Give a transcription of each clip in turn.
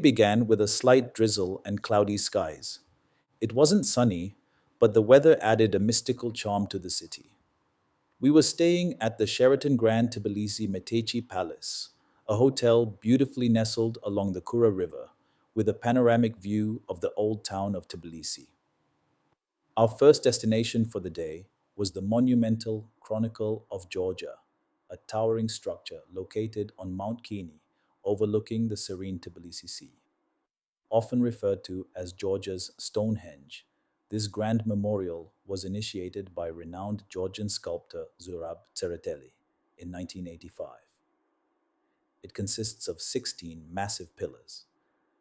Began with a slight drizzle and cloudy skies. It wasn't sunny, but the weather added a mystical charm to the city. We were staying at the Sheraton Grand Tbilisi Metechi Palace, a hotel beautifully nestled along the Kura River, with a panoramic view of the old town of Tbilisi. Our first destination for the day was the monumental Chronicle of Georgia, a towering structure located on Mount Kini, overlooking the serene Tbilisi Sea. Often referred to as Georgia's Stonehenge, this grand memorial was initiated by renowned Georgian sculptor Zurab Tsereteli in 1985. It consists of 16 massive pillars,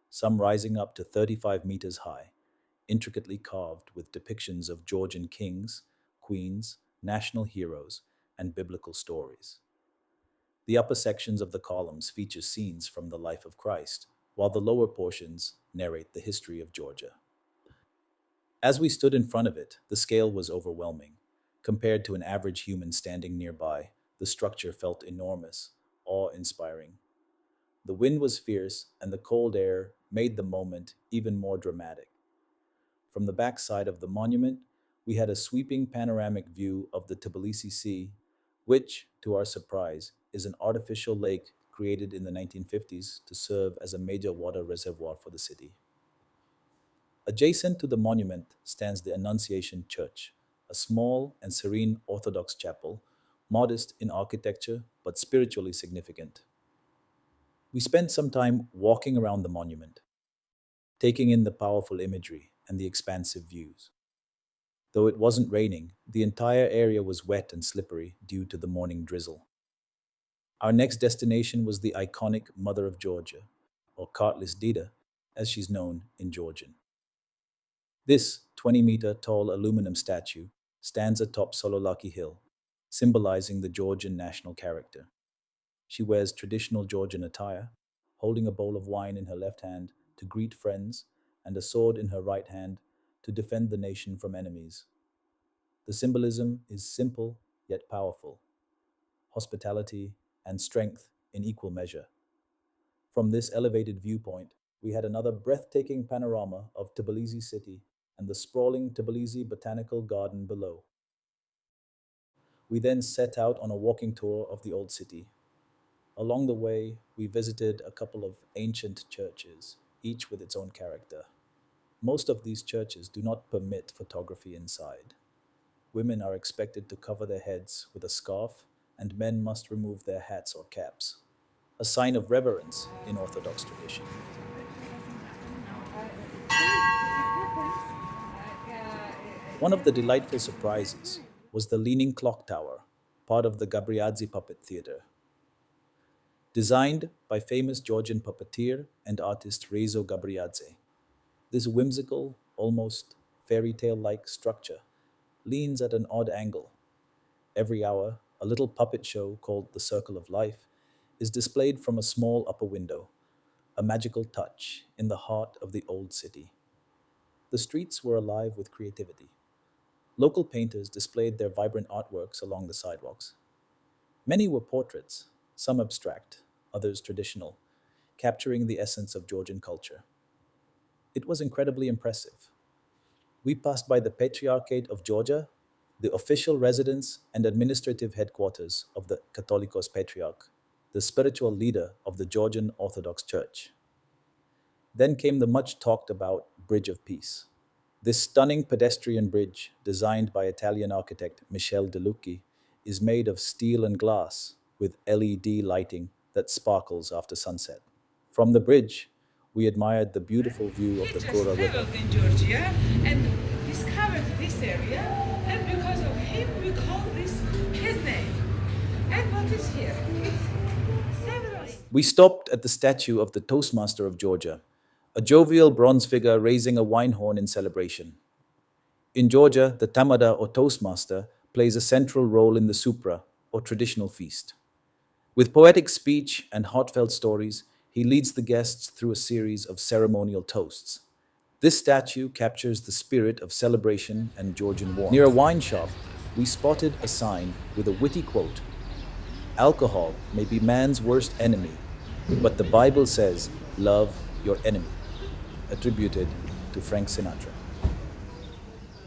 some rising up to 35 meters high, intricately carved with depictions of Georgian kings, queens, national heroes, and biblical stories. The upper sections of the columns feature scenes from the life of Christ, while the lower portions narrate the history of Georgia. As we stood in front of it, the scale was overwhelming. Compared to an average human standing nearby, the structure felt enormous, awe inspiring. The wind was fierce, and the cold air made the moment even more dramatic. From the back side of the monument, we had a sweeping panoramic view of the Tbilisi Sea, which, to our surprise, is an artificial lake created in the 1950s to serve as a major water reservoir for the city. Adjacent to the monument stands the Annunciation Church, a small and serene Orthodox chapel, modest in architecture but spiritually significant. We spent some time walking around the monument, taking in the powerful imagery and the expansive views. Though it wasn't raining, the entire area was wet and slippery due to the morning drizzle. Our next destination was the iconic Mother of Georgia, or Kartlis Dida, as she's known in Georgian. This 20-meter tall aluminum statue stands atop Sololaki Hill, symbolizing the Georgian national character. She wears traditional Georgian attire, holding a bowl of wine in her left hand to greet friends and a sword in her right hand to defend the nation from enemies. The symbolism is simple yet powerful: hospitality and strength in equal measure. From this elevated viewpoint, we had another breathtaking panorama of Tbilisi city and the sprawling Tbilisi Botanical Garden below. We then set out on a walking tour of the old city. Along the way, we visited a couple of ancient churches, each with its own character. Most of these churches do not permit photography inside. Women are expected to cover their heads with a scarf, and men must remove their hats or caps, a sign of reverence in Orthodox tradition. One of the delightful surprises was the Leaning Clock Tower, part of the Gabriadze Puppet Theater. Designed by famous Georgian puppeteer and artist Rezo Gabriadze, this whimsical, almost fairy tale like structure leans at an odd angle. Every hour, a little puppet show called The Circle of Life is displayed from a small upper window, a magical touch in the heart of the old city. The streets were alive with creativity. Local painters displayed their vibrant artworks along the sidewalks. Many were portraits, some abstract, others traditional, capturing the essence of Georgian culture. It was incredibly impressive. We passed by the Patriarchate of Georgia, the official residence and administrative headquarters of the Catholicos Patriarch, the spiritual leader of the Georgian Orthodox Church. Then came the much talked about Bridge of Peace. This stunning pedestrian bridge, designed by Italian architect Michel De Lucchi, is made of steel and glass with LED lighting that sparkles after sunset. From the bridge, we admired the beautiful view of He the just Kura River. traveled in Georgia and discovered this area, and because of him, we call this his name. And what is here? It's several. We stopped at the statue of the Toastmaster of Georgia, a jovial bronze figure raising a wine horn in celebration. In Georgia, the tamada or Toastmaster plays a central role in the supra or traditional feast. With poetic speech and heartfelt stories, he leads the guests through a series of ceremonial toasts. This statue captures the spirit of celebration and Georgian warmth. Near a wine shop, we spotted a sign with a witty quote: "Alcohol may be man's worst enemy, but the Bible says love your enemy, attributed to Frank Sinatra.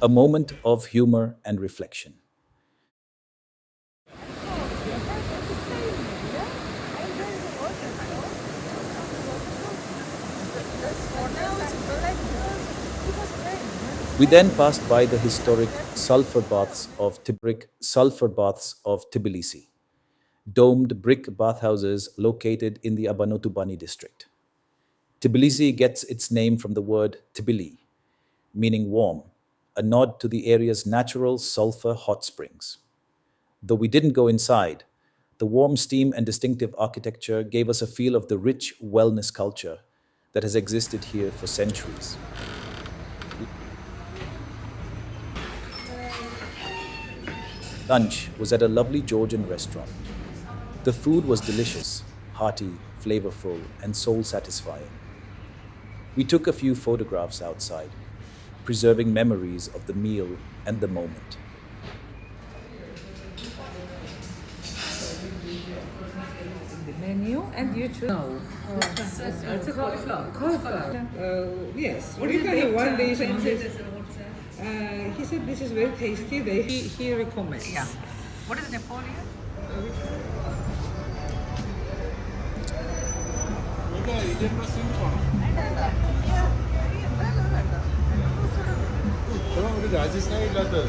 A moment of humor and reflection. We then passed by the historic sulfur baths of Tbilisi, domed brick bathhouses located in the Abanotubani district. Tbilisi gets its name from the word Tbili, meaning warm, a nod to the area's natural sulfur hot springs. Though we didn't go inside, the warm steam and distinctive architecture gave us a feel of the rich wellness culture that has existed here for centuries. Lunch was at a lovely Georgian restaurant. The food was delicious, hearty, flavorful, and soul satisfying. We took a few photographs outside, preserving memories of the meal and the moment. The menu and you choose. No. It's a cauliflower. Cauliflower. Yes. We can have one dish on this. He said this is very tasty. He recommends. Yeah. What is Napoleon? 그럼 우리 라지스타일라도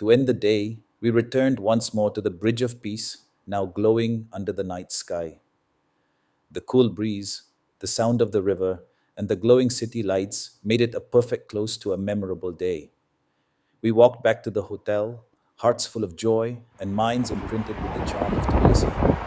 To end the day, we returned once more to the Bridge of Peace, now glowing under the night sky. The cool breeze, the sound of the river, and the glowing city lights made it a perfect close to a memorable day. We walked back to the hotel, hearts full of joy and minds imprinted with the charm of Tbilisi.